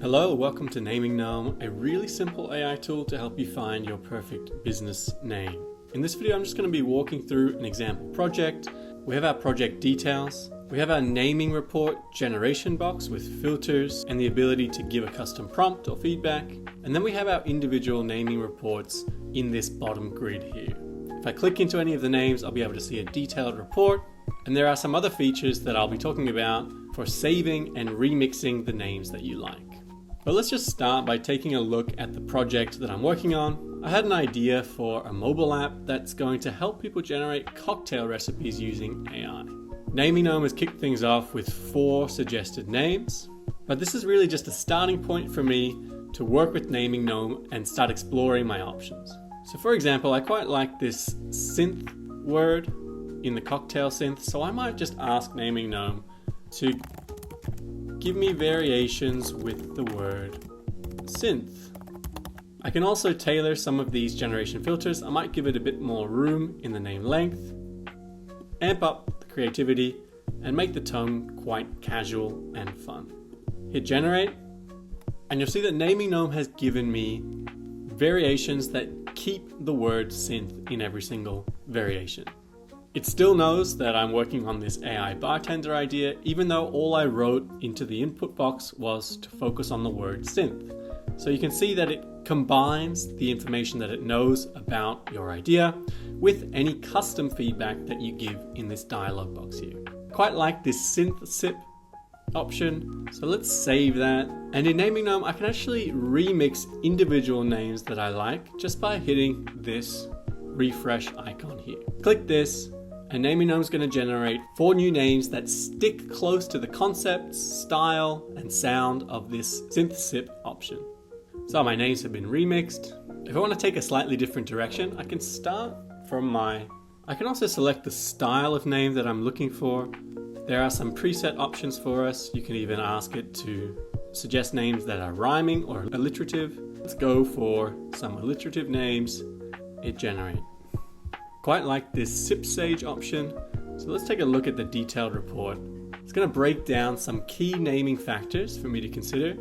Hello, welcome to Naming Gnome, a really simple AI tool to help you find your perfect business name. In this video, I'm just going to be walking through an example project. We have our project details. We have our naming report generation box with filters and the ability to give a custom prompt or feedback. And then we have our individual naming reports in this bottom grid here. If I click into any of the names, I'll be able to see a detailed report. And there are some other features that I'll be talking about for saving and remixing the names that you like. But let's just start by taking a look at the project that I'm working on. I had an idea for a mobile app that's going to help people generate cocktail recipes using AI. Naming Gnome has kicked things off with 4 suggested names, but this is really just a starting point for me to work with Naming Gnome and start exploring my options. So for example, I quite like this synth word in the cocktail synth, so I might just ask Naming Gnome to give me variations with the word synth. I can also tailor some of these generation filters. I might give it a bit more room in the name length, amp up the creativity, and make the tone quite casual and fun. Hit generate, and you'll see that Naming Gnome has given me variations that keep the word synth in every single variation. It still knows that I'm working on this AI bartender idea, even though all I wrote into the input box was to focus on the word synth. So you can see that it combines the information that it knows about your idea with any custom feedback that you give in this dialog box here. Quite like this synth sip option, so let's save that. And in Naming Gnome, I can actually remix individual names that I like just by hitting this refresh icon here. Click this, and Naming Gnome is going to generate 4 new names that stick close to the concept, style, and sound of this synth sip option. So my names have been remixed. If I want to take a slightly different direction, I can start from I can also select the style of name that I'm looking for. There are some preset options for us. You can even ask it to suggest names that are rhyming or alliterative. Let's go for some alliterative names. Hit generate. Quite like this sip sage option. So let's take a look at the detailed report. It's going to break down some key naming factors for me to consider,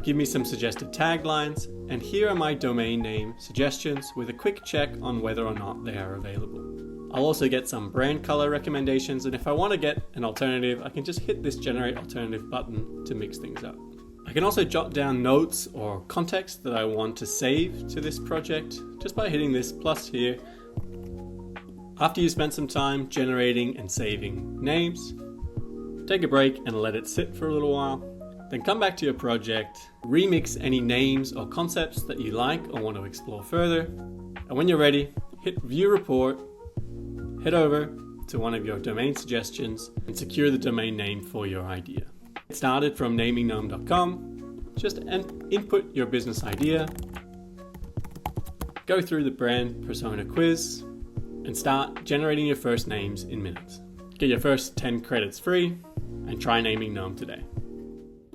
give me some suggested taglines, and here are my domain name suggestions with a quick check on whether or not they are available. I'll also get some brand color recommendations, and if I want to get an alternative, I can just hit this generate alternative button to mix things up. I can also jot down notes or context that I want to save to this project just by hitting this plus here. After you spend some time generating and saving names, take a break and let it sit for a little while. Then come back to your project, remix any names or concepts that you like or want to explore further. And when you're ready, hit view report, head over to one of your domain suggestions and secure the domain name for your idea. Get started from naminggnome.com. Just input your business idea, go through the brand persona quiz, and start generating your first names in minutes. Get your first 10 credits free and try Naming Gnome today.